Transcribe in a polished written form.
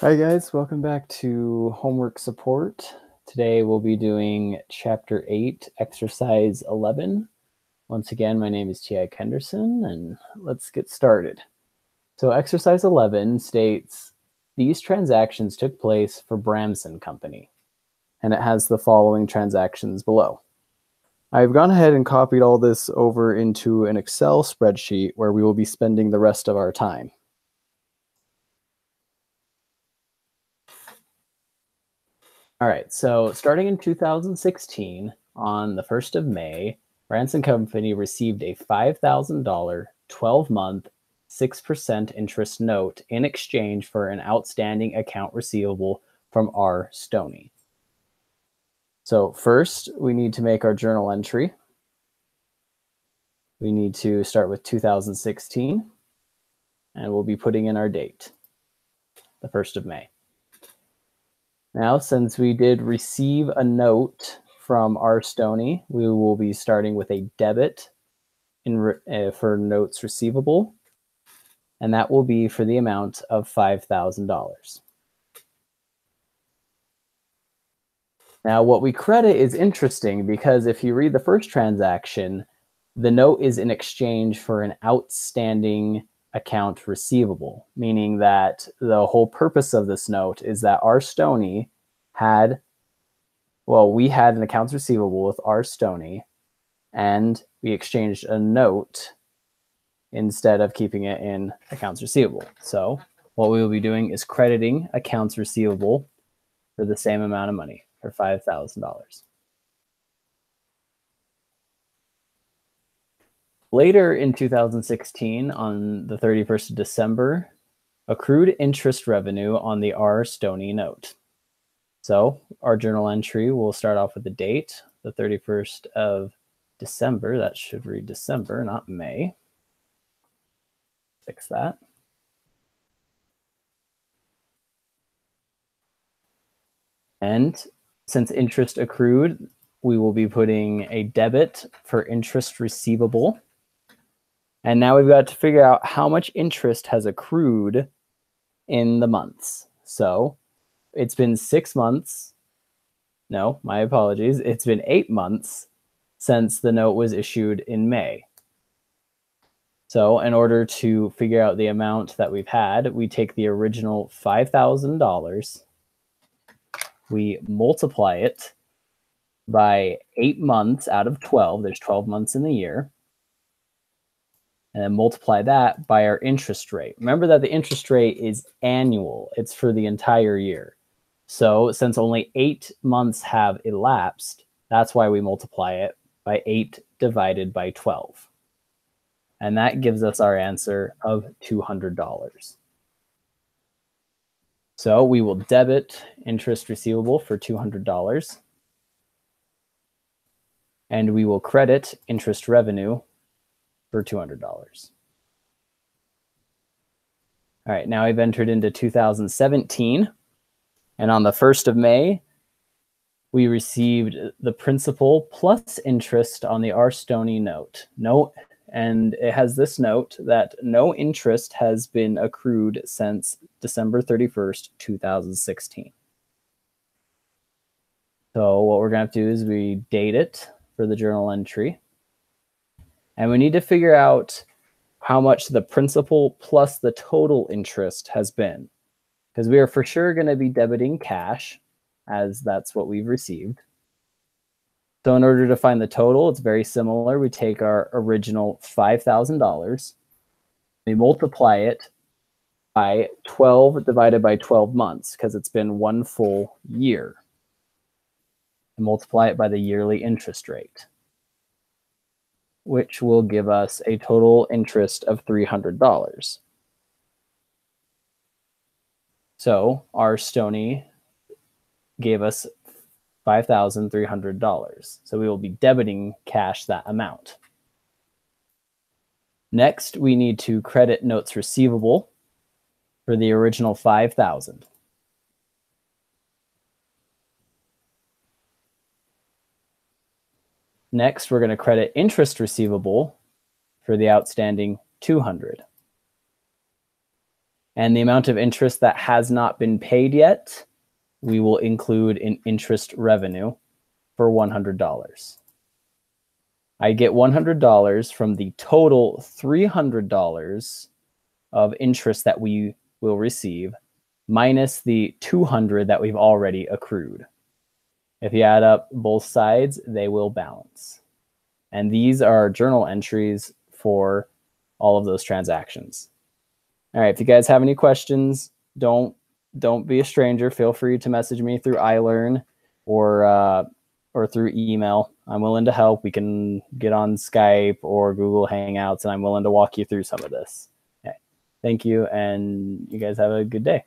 Hi guys, welcome back to Homework Support. Today we'll be doing Chapter 8, Exercise 11. Once again, my name is T.I. Henderson, and let's get started. So Exercise 11 states, these transactions took place for Bramson Company, and it has the following transactions below. I've gone ahead and copied all this over into an Excel spreadsheet where we will be spending the rest of our time. All right, so starting in 2016, on the 1st of May, Branson Company received a $5,000 12-month 6% interest note in exchange for an outstanding account receivable from R. Stoney. So first, we need to make our journal entry. We need to start with 2016, and we'll be putting in our date, the 1st of May. Now, since we did receive a note from R. Stoney, we will be starting with a debit for notes receivable, and that will be for the amount of $5,000. Now, what we credit is interesting because if you read the first transaction, the note is in exchange for an outstanding account receivable, meaning that the whole purpose of this note is that R. Stoney had, we had an accounts receivable with R. Stoney, and we exchanged a note instead of keeping it in accounts receivable. So what we will be doing is crediting accounts receivable for the same amount of money, for $5,000. Later in 2016, on the 31st of December, accrued interest revenue on the R. Stoney note. So our journal entry will start off with the date, the 31st of December. That should read December, not May. Fix that. And since interest accrued, we will be putting a debit for interest receivable. And now we've got to figure out how much interest has accrued in the months. So it's been 6 months. No, my apologies. It's been 8 months since the note was issued in May. So in order to figure out the amount that we've had, we take the original $5,000, we multiply it by 8 months out of 12. There's 12 months in the year. And then multiply that by our interest rate. Remember that the interest rate is annual. It's for the entire year. So since only 8 months have elapsed, that's why we multiply it by 8 divided by 12. And that gives us our answer of $200. So we will debit interest receivable for $200. And we will credit interest revenue for $200. All right, now I've entered into 2017. And on the 1st of May, we received the principal plus interest on the R. Stoney note. And it has this note that no interest has been accrued since December 31st, 2016. So what we're going to have to do is we date it for the journal entry. And we need to figure out how much the principal plus the total interest has been, because we are for sure going to be debiting cash, as that's what we've received. So in order to find the total, it's very similar. We take our original $5,000, we multiply it by 12 divided by 12 months, because it's been 1 full year, and multiply it by the yearly interest rate, which will give us a total interest of $300. So R. Stoney gave us $5,300. So we will be debiting cash that amount. Next, we need to credit notes receivable for the original $5,000. Next, we're going to credit interest receivable for the outstanding $200. And the amount of interest that has not been paid yet, we will include in interest revenue for $100. I get $100 from the total $300 of interest that we will receive, minus the $200 that we've already accrued. If you add up both sides, they will balance. And these are journal entries for all of those transactions. All right, if you guys have any questions, don't be a stranger. Feel free to message me through iLearn or through email. I'm willing to help. We can get on Skype or Google Hangouts, and I'm willing to walk you through some of this. Okay. Thank you, and you guys have a good day.